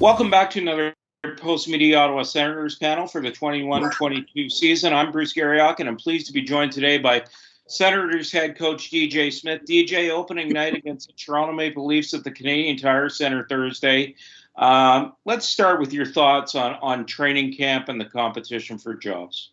Welcome back to another post-media Ottawa Senators panel for the 21-22 season. I'm Bruce Garrioch, and I'm pleased to be joined today by Senators head coach DJ Smith. DJ, opening night against the Toronto Maple Leafs at the Canadian Tire Centre Thursday. Let's start with your thoughts on training camp and the competition for jobs.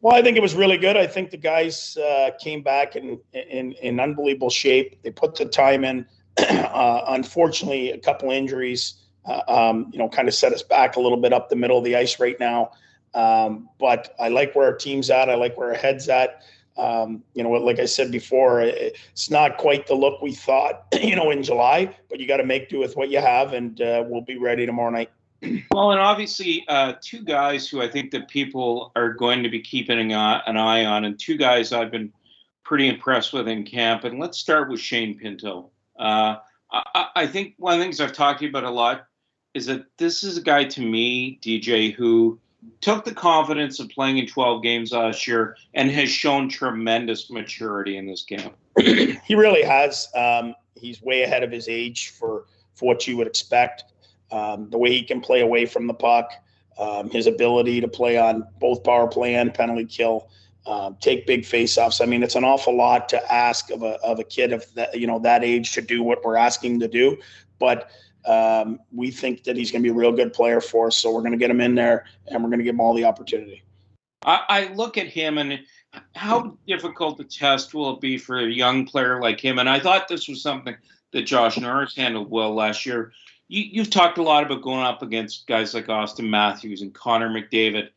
Well, I think it was really good. I think the guys came back in unbelievable shape. They put the time in. Unfortunately, a couple injuries, kind of set us back a little bit up the middle of the ice right now. But I like where our team's at. I like where our head's at. Like I said before, it's not quite the look we thought, in July, but you got to make do with what you have, and we'll be ready tomorrow night. Well, and obviously two guys who I think that people are going to be keeping an eye on, and two guys I've been pretty impressed with in camp. And let's start with Shane Pinto. I think one of the things I've talked to you about a lot is that this is a guy, to me, DJ, who took the confidence of playing in 12 games last year and has shown tremendous maturity in this camp. He really has. He's way ahead of his age for what you would expect. The way he can play away from the puck, his ability to play on both power play and penalty kill, take big faceoffs. I mean, it's an awful lot to ask of a kid of that age to do what we're asking him to do. But we think that he's going to be a real good player for us. So we're going to get him in there, and we're going to give him all the opportunity. I look at him, and how difficult a test will it be for a young player like him? And I thought this was something that Josh Norris handled well last year. You've talked a lot about going up against guys like Austin Matthews and Connor McDavid.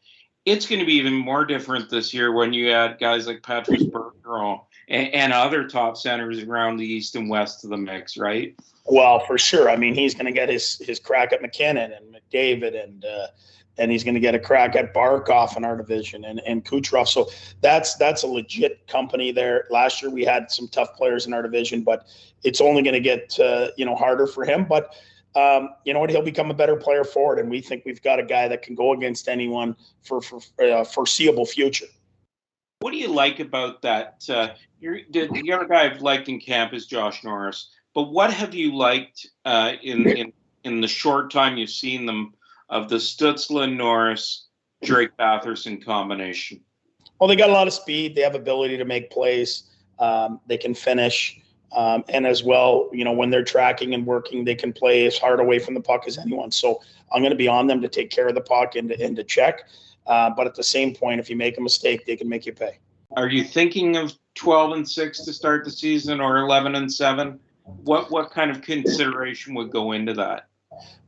It's going to be even more different this year when you add guys like Patrice Bergeron and other top centers around the East and West of the mix, right? Well, for sure. I mean, he's going to get his crack at McKinnon and McDavid, and he's going to get a crack at Barkov in our division and Kucherov. So that's a legit company there. Last year we had some tough players in our division, but it's only going to get harder for him. But you know what? He'll become a better player forward, and we think we've got a guy that can go against anyone for foreseeable future. What do you like about that? The other guy I've liked in camp is Josh Norris. But what have you liked in the short time you've seen them of the Stützle, Norris, Drake Batherson combination? Well, they got a lot of speed. They have ability to make plays. They can finish. And as well, when they're tracking and working, they can play as hard away from the puck as anyone. So I'm going to be on them to take care of the puck and to check. But at the same point, if you make a mistake, they can make you pay. Are you thinking of 12-6 to start the season or 11-7? What kind of consideration would go into that?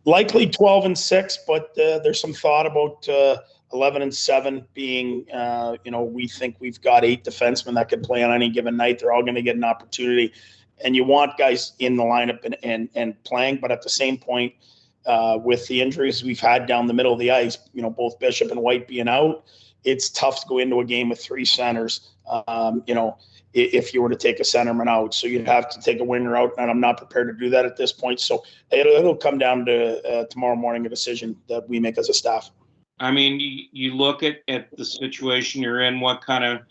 Likely 12-6, but there's some thought about 11-7 being, we think we've got 8 defensemen that could play on any given night. They're all going to get an opportunity, and you want guys in the lineup and playing. But at the same point, with the injuries we've had down the middle of the ice, both Bishop and White being out, it's tough to go into a game with 3 centers. If you were to take a centerman out, so you'd have to take a winger out, and I'm not prepared to do that at this point. So it'll come down to tomorrow morning, a decision that we make as a staff. I mean, you look at the situation you're in. What kind of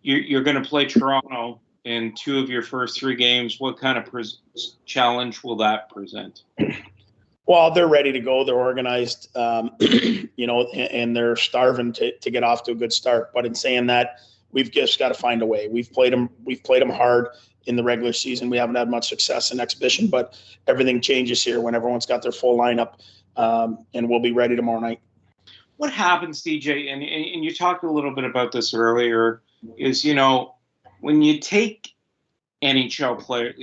you're going to play Toronto in 2 of your first 3 games? What kind of challenge will that present? Well, they're ready to go. They're organized, and they're starving to get off to a good start. But in saying that, we've just got to find a way. We've played them hard in the regular season. We haven't had much success in exhibition, but everything changes here when everyone's got their full lineup, and we'll be ready tomorrow night. What happens, DJ, and you talked a little bit about this earlier, is, when you take NHL players,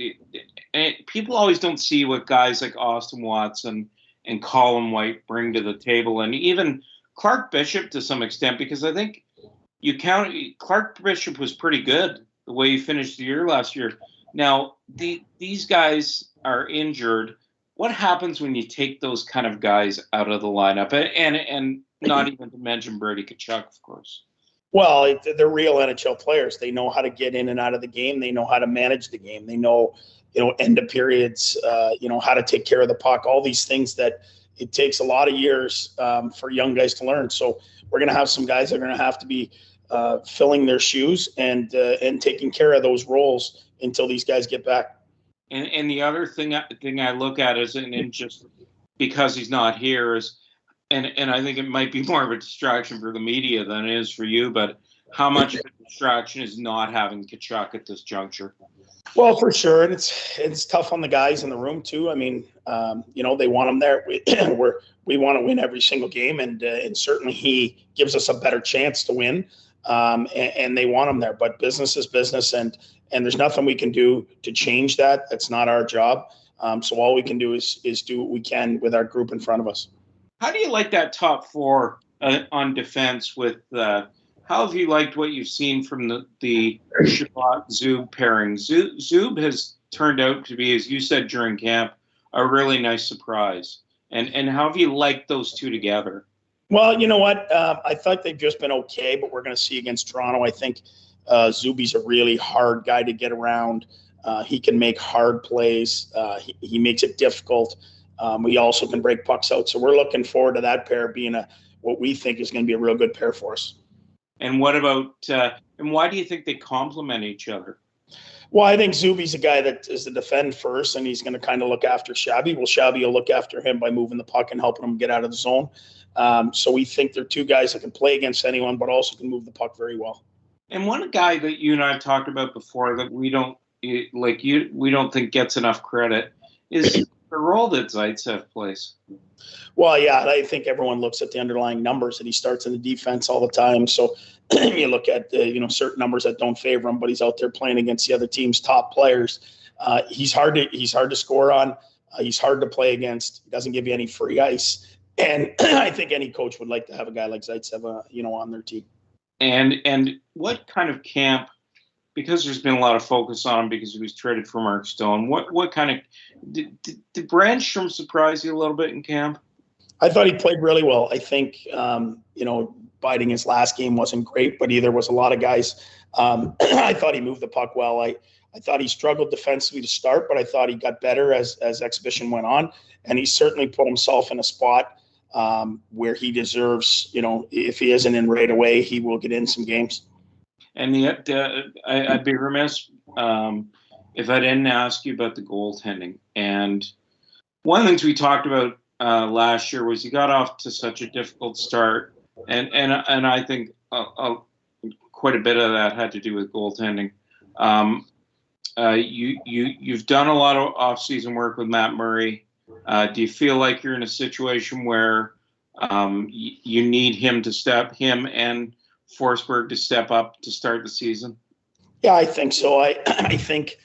people always don't see what guys like Austin Watson and Colin White bring to the table, and even Clark Bishop to some extent, because I think Clark Bishop was pretty good the way he finished the year last year. Now, these guys are injured. What happens when you take those kind of guys out of the lineup? And not even to mention Brady Tkachuk, of course. Well, they're real NHL players. They know how to get in and out of the game. They know how to manage the game. They know, end of periods, how to take care of the puck, all these things that it takes a lot of years for young guys to learn. So we're going to have some guys that are going to have to be filling their shoes and taking care of those roles until these guys get back. And the other thing I look at is, and just because he's not here is, and I think it might be more of a distraction for the media than it is for you, but how much of a distraction is not having Tkachuk at this juncture? Well, for sure, and it's tough on the guys in the room too. I mean, they want him there. We want to win every single game, and certainly he gives us a better chance to win. And they want him there. But business is business, and there's nothing we can do to change that. That's not our job. So all we can do is do what we can with our group in front of us. How do you like that top four on defense with how have you liked what you've seen from the Shabbat-Zub pairing? Zub has turned out to be, as you said during camp, a really nice surprise. And how have you liked those two together? Well, you know what? I thought they've just been okay, but we're going to see against Toronto. I think Zuby's a really hard guy to get around. He can make hard plays. He makes it difficult. We also can break pucks out. So we're looking forward to that pair being what we think is going to be a real good pair for us. And what about and why do you think they complement each other? Well, I think Zuby's a guy that is to defend first, and he's going to kind of look after Shabby. Well, Shabby will look after him by moving the puck and helping him get out of the zone. So we think they're two guys that can play against anyone, but also can move the puck very well. And one guy that you and I have talked about before that we don't think gets enough credit is the role that Zaitsev plays. Well, yeah, I think everyone looks at the underlying numbers, and he starts in the defense all the time. So you look at certain numbers that don't favor him, but he's out there playing against the other team's top players. He's hard to score on. He's hard to play against. He doesn't give you any free ice, and I think any coach would like to have a guy like Zaitsev, on their team. And what kind of camp? Because there's been a lot of focus on him because he was traded for Mark Stone. What kind of did Brandstrom surprise you a little bit in camp? I thought he played really well. I think Biding his last game wasn't great, but there was a lot of guys. I thought he moved the puck well. I thought he struggled defensively to start, but I thought he got better as exhibition went on, and he certainly put himself in a spot where he deserves. If he isn't in right away, he will get in some games. And yet, I'd be remiss if I didn't ask you about the goaltending. And one of the things we talked about last year was he got off to such a difficult start, and I think quite a bit of that had to do with goaltending. You've done a lot of off-season work with Matt Murray. Do you feel like you're in a situation where you need him and Forsberg to step up to start the season? Yeah, I think so. I think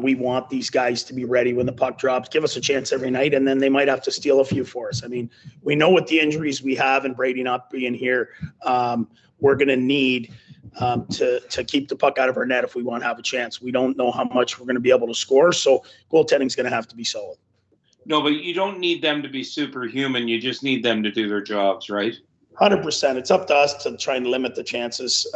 we want these guys to be ready when the puck drops, give us a chance every night, and then they might have to steal a few for us. I mean, we know what the injuries we have and Brady not being here, we're going to need to keep the puck out of our net if we want to have a chance. We don't know how much we're going to be able to score, so goaltending is going to have to be solid. No, but you don't need them to be superhuman. You just need them to do their jobs, right? 100%. It's up to us to try and limit the chances.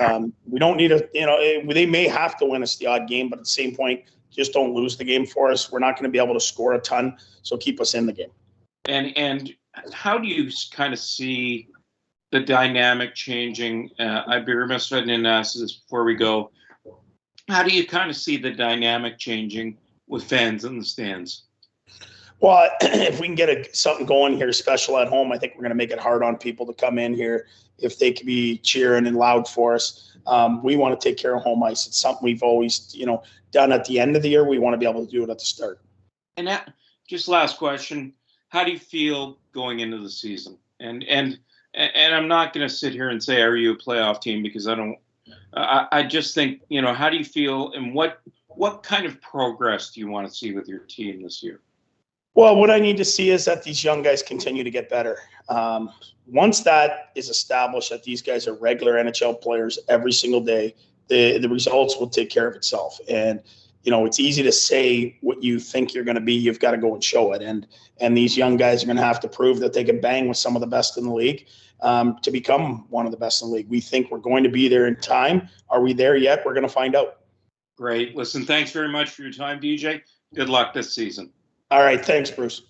We don't need they may have to win us the odd game, but at the same point, just don't lose the game for us. We're not going to be able to score a ton, so keep us in the game. And how do you kind of see the dynamic changing? I'd be remiss if I didn't ask this before we go. How do you kind of see the dynamic changing with fans in the stands? Well, if we can get something going here special at home, I think we're going to make it hard on people to come in here if they can be cheering and loud for us. We want to take care of home ice. It's something we've always, done at the end of the year. We want to be able to do it at the start. And just last question, how do you feel going into the season? And I'm not going to sit here and say, are you a playoff team? Because I just think, how do you feel, and what kind of progress do you want to see with your team this year? Well, what I need to see is that these young guys continue to get better. Once that is established, that these guys are regular NHL players every single day, the results will take care of itself. And, it's easy to say what you think you're going to be. You've got to go and show it. And these young guys are going to have to prove that they can bang with some of the best in the league to become one of the best in the league. We think we're going to be there in time. Are we there yet? We're going to find out. Great. Listen, thanks very much for your time, DJ. Good luck this season. All right. Thanks, Bruce.